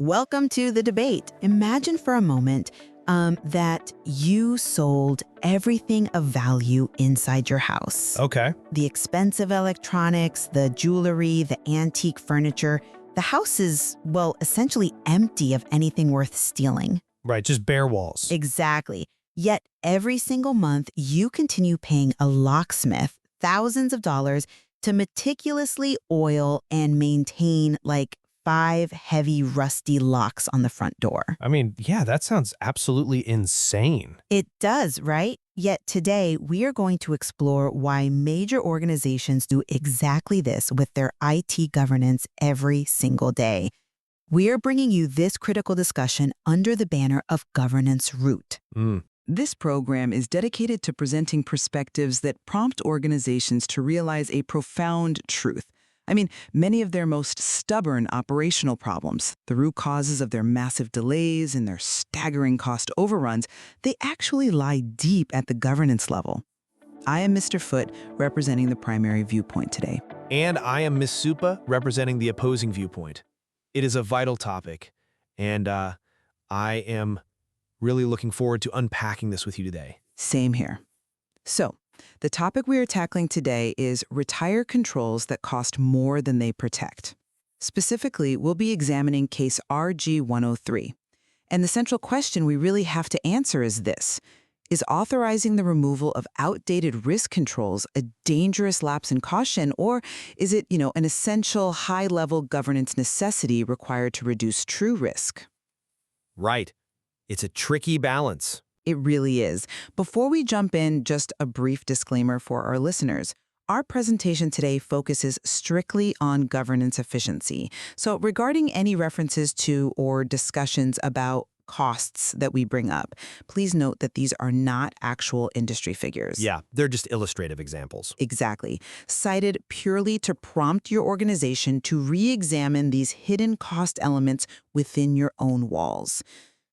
Welcome to the debate. Imagine for a moment that you sold everything of value inside your house. Okay. The expensive electronics, the jewelry, the antique furniture. The house is, well, essentially empty of anything worth stealing. Right, just bare walls. Exactly. Yet every single month, you continue paying a locksmith thousands of dollars to meticulously oil and maintain like 5 heavy, rusty locks on the front door. I mean, yeah, that sounds absolutely insane. It does, right? Yet today, we are going to explore why major organizations do exactly this with their IT governance every single day. We are bringing you this critical discussion under the banner of Governance Root. This program is dedicated to presenting perspectives that prompt organizations to realize a profound truth. I mean, many of their most stubborn operational problems, the root causes of their massive delays and their staggering cost overruns, they actually lie deep at the governance level. I am Mr. Foote, representing the primary viewpoint today. And I am Ms. Supa, representing the opposing viewpoint. It is a vital topic, and I am really looking forward to unpacking this with you today. Same here. So, the topic we are tackling today is retire controls that cost more than they protect. Specifically, we'll be examining case RG-103. And the central question we really have to answer is this. Is authorizing the removal of outdated risk controls a dangerous lapse in caution, or is it, an essential high-level governance necessity required to reduce true risk? Right. It's a tricky balance. It really is. Before we jump in, just a brief disclaimer for our listeners. Our presentation today focuses strictly on governance efficiency. So regarding any references to or discussions about costs that we bring up, please note that these are not actual industry figures. Yeah, they're just illustrative examples. Exactly. Cited purely to prompt your organization to re-examine these hidden cost elements within your own walls.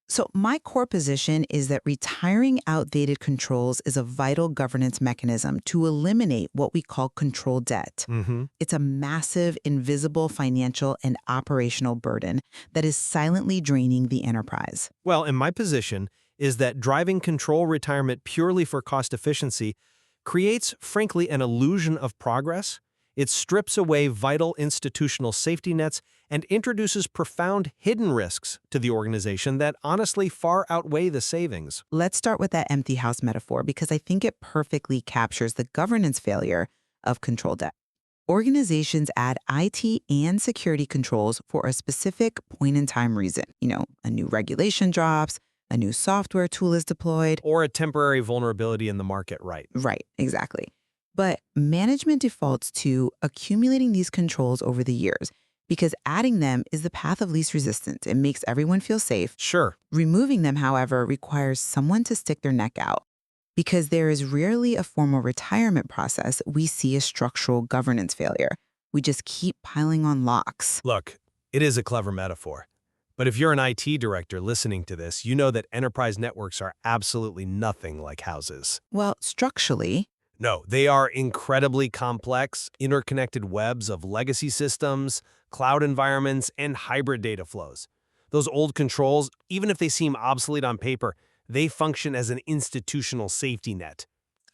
So my core position is that retiring outdated controls is a vital governance mechanism to eliminate what we call control debt. It's a massive, invisible financial and operational burden that is silently draining the enterprise. Well, and my position is that driving control retirement purely for cost efficiency creates, frankly, an illusion of progress. It strips away vital institutional safety nets and introduces profound hidden risks to the organization that honestly far outweigh the savings. Let's start with that empty house metaphor because I think it perfectly captures the governance failure of control debt. Organizations add IT and security controls for a specific point-in-time reason. A new regulation drops, a new software tool is deployed. Or a temporary vulnerability in the market, right? Right, exactly. But management defaults to accumulating these controls over the years because adding them is the path of least resistance. It makes everyone feel safe. Sure. Removing them, however, requires someone to stick their neck out. Because there is rarely a formal retirement process, we see a structural governance failure. We just keep piling on locks. Look, it is a clever metaphor. But if you're an IT director listening to this, you know that enterprise networks are absolutely nothing like houses. Well, structurally, no, they are incredibly complex, interconnected webs of legacy systems, cloud environments, and hybrid data flows. Those old controls, even if they seem obsolete on paper, they function as an institutional safety net.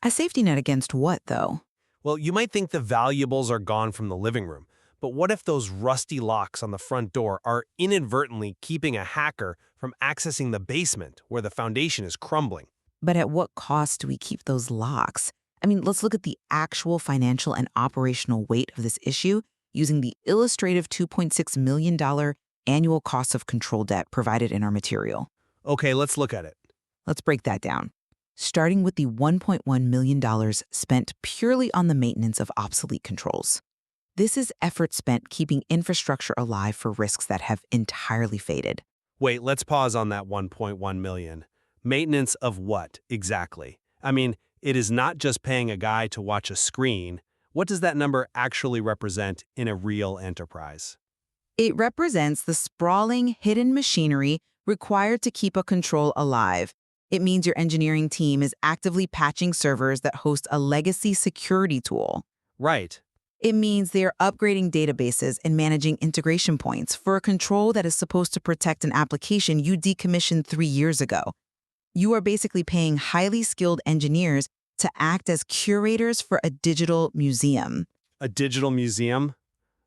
A safety net against what, though? Well, you might think the valuables are gone from the living room, but what if those rusty locks on the front door are inadvertently keeping a hacker from accessing the basement where the foundation is crumbling? But at what cost do we keep those locks? I mean, let's look at the actual financial and operational weight of this issue using the illustrative $2.6 million annual cost of control debt provided in our material. Okay, let's look at it. Let's break that down. Starting with the $1.1 million spent purely on the maintenance of obsolete controls. This is effort spent keeping infrastructure alive for risks that have entirely faded. Wait, let's pause on that 1.1 million. Maintenance of what, exactly? I mean, it is not just paying a guy to watch a screen. What does that number actually represent in a real enterprise? It represents the sprawling, hidden machinery required to keep a control alive. It means your engineering team is actively patching servers that host a legacy security tool. Right. It means they are upgrading databases and managing integration points for a control that is supposed to protect an application you decommissioned 3 years ago. You are basically paying highly skilled engineers to act as curators for a digital museum. A digital museum?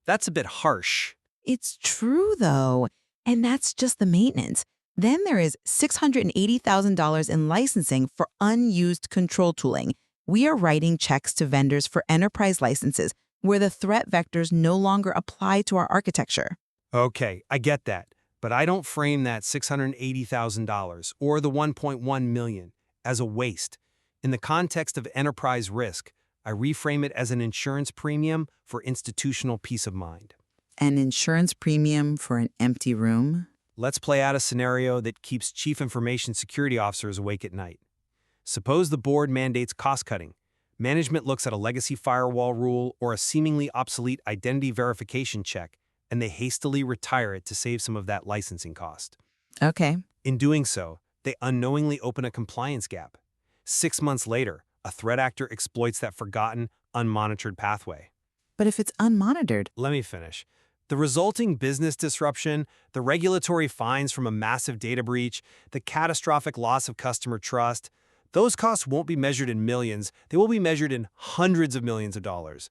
That's a bit harsh. It's true, though, and that's just the maintenance. Then there is $680,000 in licensing for unused control tooling. We are writing checks to vendors for enterprise licenses where the threat vectors no longer apply to our architecture. Okay, I get that, but I don't frame that $680,000 or the $1.1 million as a waste. In the context of enterprise risk, I reframe it as an insurance premium for institutional peace of mind. An insurance premium for an empty room? Let's play out a scenario that keeps Chief Information Security Officers awake at night. Suppose the board mandates cost-cutting. Management looks at a legacy firewall rule or a seemingly obsolete identity verification check, and they hastily retire it to save some of that licensing cost. Okay. In doing so, they unknowingly open a compliance gap. 6 months later, a threat actor exploits that forgotten, unmonitored pathway. But if it's unmonitored? Let me finish. The resulting business disruption, the regulatory fines from a massive data breach, the catastrophic loss of customer trust, those costs won't be measured in millions, they will be measured in hundreds of millions of dollars.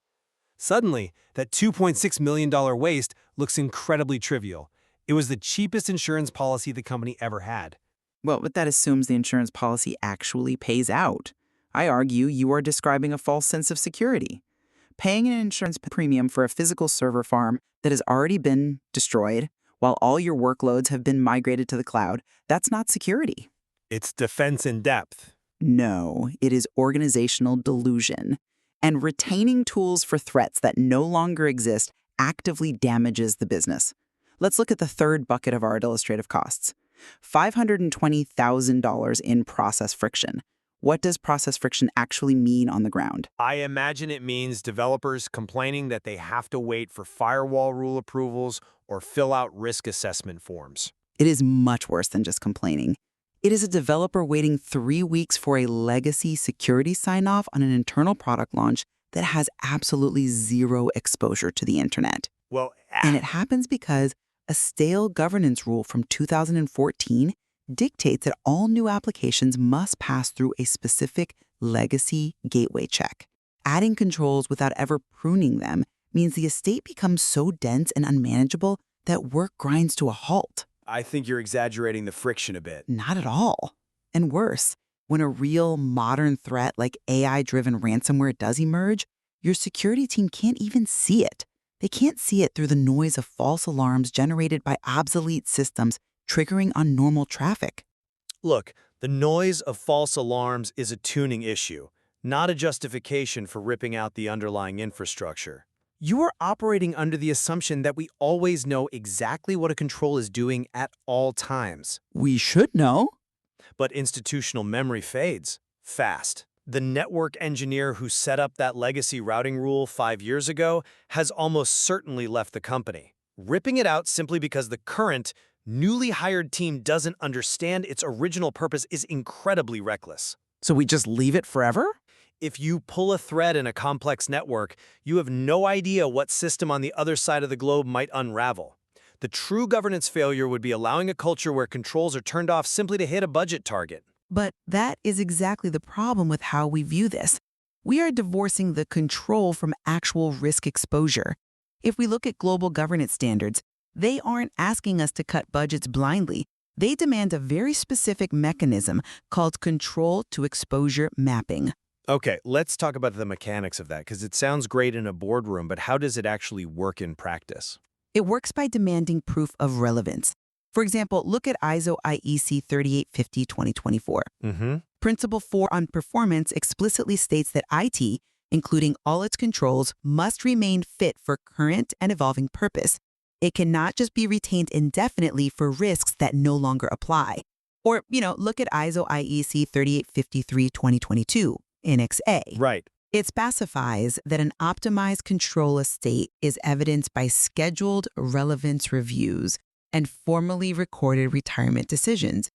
Suddenly, that $2.6 million waste looks incredibly trivial. It was the cheapest insurance policy the company ever had. Well, but that assumes the insurance policy actually pays out. I argue you are describing a false sense of security. Paying an insurance premium for a physical server farm that has already been destroyed while all your workloads have been migrated to the cloud, that's not security. It's defense in depth. No, it is organizational delusion. And retaining tools for threats that no longer exist actively damages the business. Let's look at the third bucket of our illustrative costs. $520,000 in process friction. What does process friction actually mean on the ground? I imagine it means developers complaining that they have to wait for firewall rule approvals or fill out risk assessment forms. It is much worse than just complaining. It is a developer waiting 3 weeks for a legacy security sign-off on an internal product launch that has absolutely zero exposure to the internet. Well, And it happens because a stale governance rule from 2014 dictates that all new applications must pass through a specific legacy gateway check. Adding controls without ever pruning them means the estate becomes so dense and unmanageable that work grinds to a halt. I think you're exaggerating the friction a bit. Not at all. And worse, when a real modern threat like AI-driven ransomware does emerge, your security team can't even see it. They can't see it through the noise of false alarms generated by obsolete systems triggering on normal traffic. Look, the noise of false alarms is a tuning issue, not a justification for ripping out the underlying infrastructure. You are operating under the assumption that we always know exactly what a control is doing at all times. We should know. But institutional memory fades fast. The network engineer who set up that legacy routing rule 5 years ago has almost certainly left the company. Ripping it out simply because the current, newly hired team doesn't understand its original purpose is incredibly reckless. So we just leave it forever? If you pull a thread in a complex network, you have no idea what system on the other side of the globe might unravel. The true governance failure would be allowing a culture where controls are turned off simply to hit a budget target. But that is exactly the problem with how we view this. We are divorcing the control from actual risk exposure. If we look at global governance standards, they aren't asking us to cut budgets blindly. They demand a very specific mechanism called control to exposure mapping. Okay, let's talk about the mechanics of that, because it sounds great in a boardroom, but how does it actually work in practice? It works by demanding proof of relevance. For example, look at ISO IEC 3850-2024. Principle 4 on performance explicitly states that IT, including all its controls, must remain fit for current and evolving purpose. It cannot just be retained indefinitely for risks that no longer apply. Or, look at ISO IEC 3853-2022, NXA. Right. It specifies that an optimized control estate is evidenced by scheduled relevance reviews and formally recorded retirement decisions.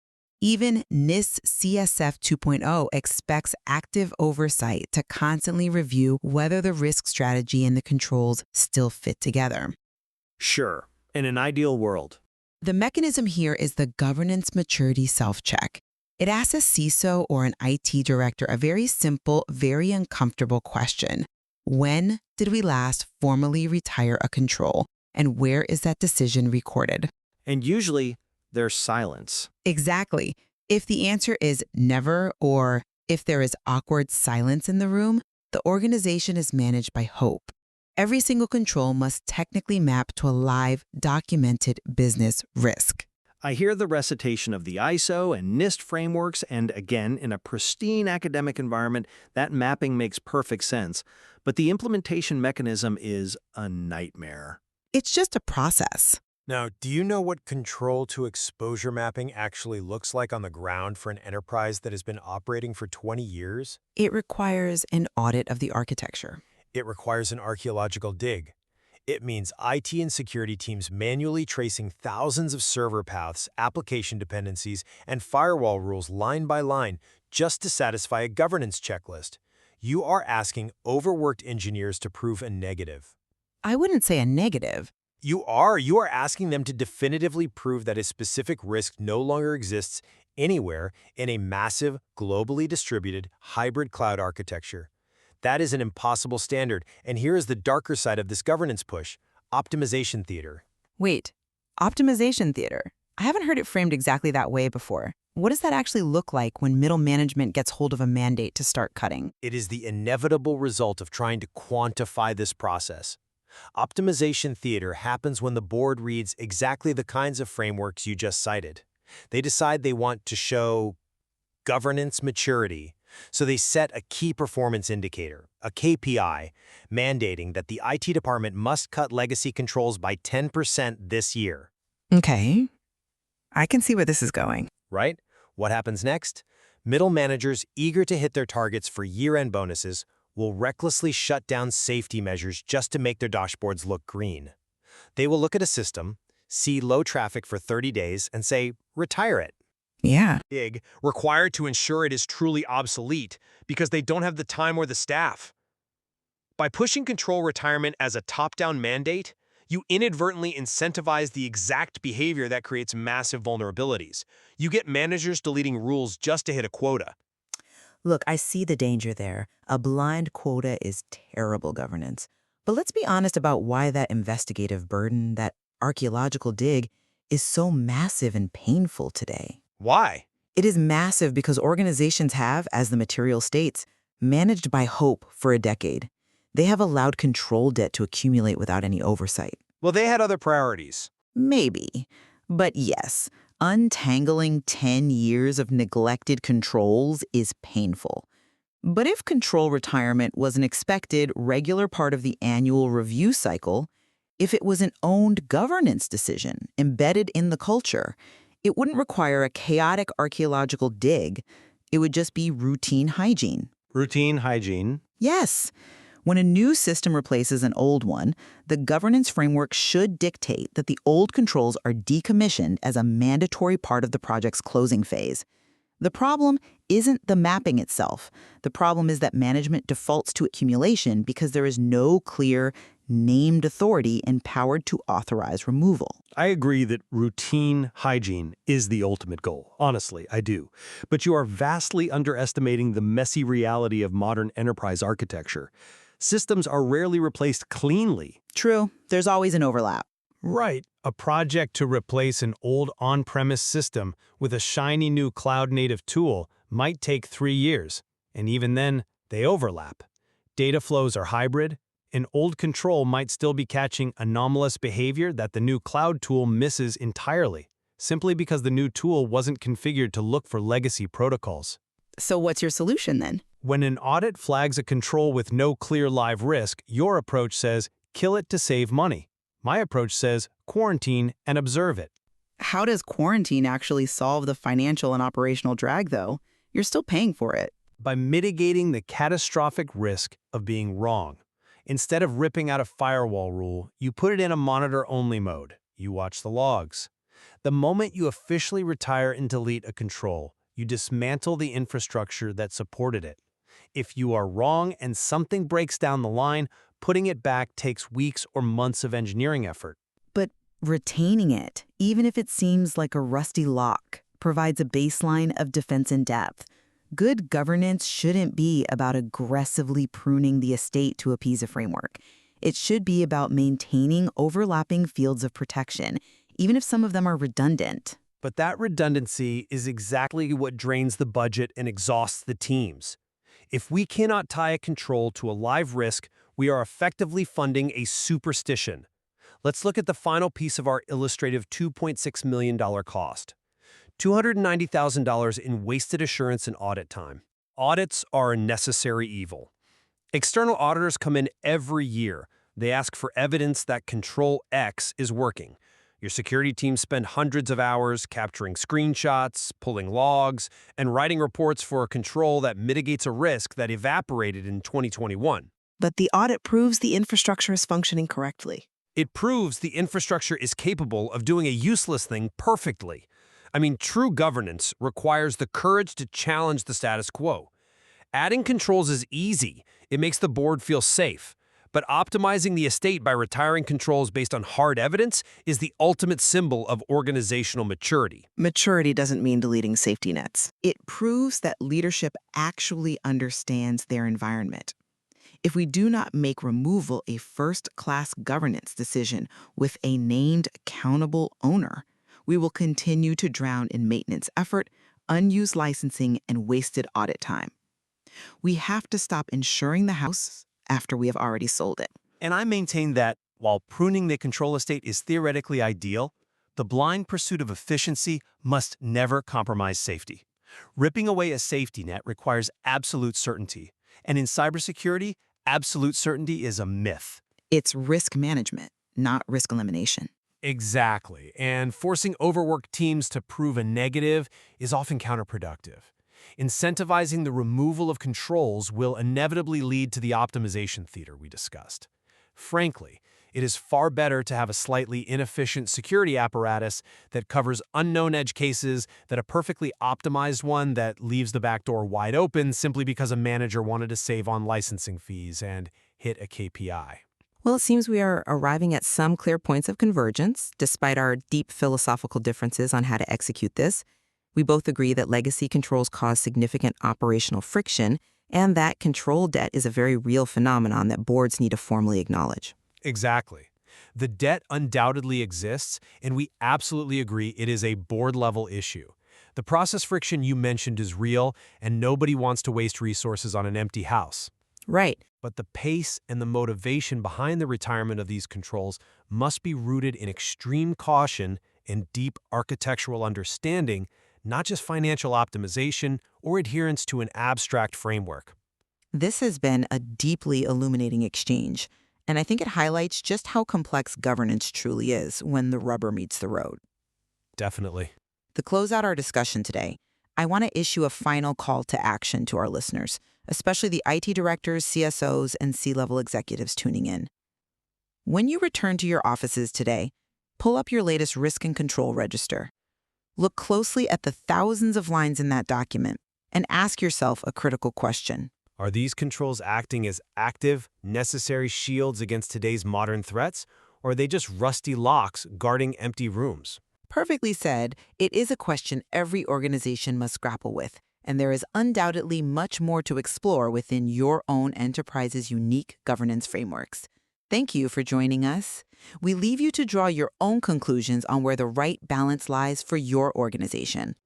Even NIST CSF 2.0 expects active oversight to constantly review whether the risk strategy and the controls still fit together. Sure, in an ideal world. The mechanism here is the governance maturity self-check. It asks a CISO or an IT director a very simple, very uncomfortable question. When did we last formally retire a control, and where is that decision recorded? And usually, there's silence. Exactly. If the answer is never, or if there is awkward silence in the room, the organization is managed by hope. Every single control must technically map to a live, documented business risk. I hear the recitation of the ISO and NIST frameworks, and again, in a pristine academic environment, that mapping makes perfect sense. But the implementation mechanism is a nightmare. It's just a process. Now, do you know what control-to-exposure mapping actually looks like on the ground for an enterprise that has been operating for 20 years? It requires an audit of the architecture. It requires an archaeological dig. It means IT and security teams manually tracing thousands of server paths, application dependencies, and firewall rules line by line just to satisfy a governance checklist. You are asking overworked engineers to prove a negative. I wouldn't say a negative. You are asking them to definitively prove that a specific risk no longer exists anywhere in a massive, globally distributed, hybrid cloud architecture. That is an impossible standard, and here is the darker side of this governance push: optimization theater. Wait, optimization theater. I haven't heard it framed exactly that way before. What does that actually look like when middle management gets hold of a mandate to start cutting? It is the inevitable result of trying to quantify this process. Optimization theater happens when the board reads exactly the kinds of frameworks you just cited. They decide they want to show governance maturity, so they set a key performance indicator, a KPI, mandating that the IT department must cut legacy controls by 10% this year. Okay, I can see where this is going. Right? What happens next? Middle managers eager to hit their targets for year-end bonuses will recklessly shut down safety measures just to make their dashboards look green. They will look at a system, see low traffic for 30 days, and say, retire it. Yeah. Required to ensure it is truly obsolete because they don't have the time or the staff. By pushing control retirement as a top-down mandate, you inadvertently incentivize the exact behavior that creates massive vulnerabilities. You get managers deleting rules just to hit a quota. Look, I see the danger there. A blind quota is terrible governance. But let's be honest about why that investigative burden, that archaeological dig, is so massive and painful today. Why? It is massive because organizations have, as the material states, managed by hope for a decade. They have allowed control debt to accumulate without any oversight. Well, they had other priorities. Maybe. But yes, untangling 10 years of neglected controls is painful. But if control retirement was an expected, regular part of the annual review cycle, if it was an owned governance decision embedded in the culture, it wouldn't require a chaotic archaeological dig. It would just be routine hygiene. Routine hygiene. Yes. When a new system replaces an old one, the governance framework should dictate that the old controls are decommissioned as a mandatory part of the project's closing phase. The problem isn't the mapping itself. The problem is that management defaults to accumulation because there is no clear, named authority empowered to authorize removal. I agree that routine hygiene is the ultimate goal. Honestly, I do. But you are vastly underestimating the messy reality of modern enterprise architecture. Systems are rarely replaced cleanly. True, there's always an overlap. Right. A project to replace an old on-premise system with a shiny new cloud-native tool might take 3 years, and even then, they overlap. Data flows are hybrid. An old control might still be catching anomalous behavior that the new cloud tool misses entirely, simply because the new tool wasn't configured to look for legacy protocols. So what's your solution then? When an audit flags a control with no clear live risk, your approach says, kill it to save money. My approach says, quarantine and observe it. How does quarantine actually solve the financial and operational drag, though? You're still paying for it. By mitigating the catastrophic risk of being wrong. Instead of ripping out a firewall rule, you put it in a monitor-only mode. You watch the logs. The moment you officially retire and delete a control, you dismantle the infrastructure that supported it. If you are wrong and something breaks down the line, putting it back takes weeks or months of engineering effort. But retaining it, even if it seems like a rusty lock, provides a baseline of defense in depth. Good governance shouldn't be about aggressively pruning the estate to appease a framework. It should be about maintaining overlapping fields of protection, even if some of them are redundant. But that redundancy is exactly what drains the budget and exhausts the teams. If we cannot tie a control to a live risk, we are effectively funding a superstition. Let's look at the final piece of our illustrative $2.6 million cost. $290,000 in wasted assurance and audit time. Audits are a necessary evil. External auditors come in every year. They ask for evidence that Control X is working. Your security teams spend hundreds of hours capturing screenshots, pulling logs, and writing reports for a control that mitigates a risk that evaporated in 2021. But the audit proves the infrastructure is functioning correctly. It proves the infrastructure is capable of doing a useless thing perfectly. I mean, true governance requires the courage to challenge the status quo. Adding controls is easy. It makes the board feel safe. But optimizing the estate by retiring controls based on hard evidence is the ultimate symbol of organizational maturity. Maturity doesn't mean deleting safety nets. It proves that leadership actually understands their environment. If we do not make removal a first-class governance decision with a named accountable owner, we will continue to drown in maintenance effort, unused licensing, and wasted audit time. We have to stop insuring the house after we have already sold it. And I maintain that, while pruning the control estate is theoretically ideal, the blind pursuit of efficiency must never compromise safety. Ripping away a safety net requires absolute certainty. And in cybersecurity, absolute certainty is a myth. It's risk management, not risk elimination. Exactly. And forcing overworked teams to prove a negative is often counterproductive. Incentivizing the removal of controls will inevitably lead to the optimization theater we discussed. Frankly, it is far better to have a slightly inefficient security apparatus that covers unknown edge cases than a perfectly optimized one that leaves the back door wide open simply because a manager wanted to save on licensing fees and hit a KPI. Well, it seems we are arriving at some clear points of convergence, despite our deep philosophical differences on how to execute this. We both agree that legacy controls cause significant operational friction, and that control debt is a very real phenomenon that boards need to formally acknowledge. Exactly. The debt undoubtedly exists, and we absolutely agree it is a board-level issue. The process friction you mentioned is real, and nobody wants to waste resources on an empty house. Right. But the pace and the motivation behind the retirement of these controls must be rooted in extreme caution and deep architectural understanding, not just financial optimization or adherence to an abstract framework. This has been a deeply illuminating exchange, and I think it highlights just how complex governance truly is when the rubber meets the road. Definitely. To close out our discussion today, I want to issue a final call to action to our listeners, especially the IT directors, CSOs, and C-level executives tuning in. When you return to your offices today, pull up your latest risk and control register. Look closely at the thousands of lines in that document and ask yourself a critical question. Are these controls acting as active, necessary shields against today's modern threats, or are they just rusty locks guarding empty rooms? Perfectly said, it is a question every organization must grapple with, and there is undoubtedly much more to explore within your own enterprise's unique governance frameworks. Thank you for joining us. We leave you to draw your own conclusions on where the right balance lies for your organization.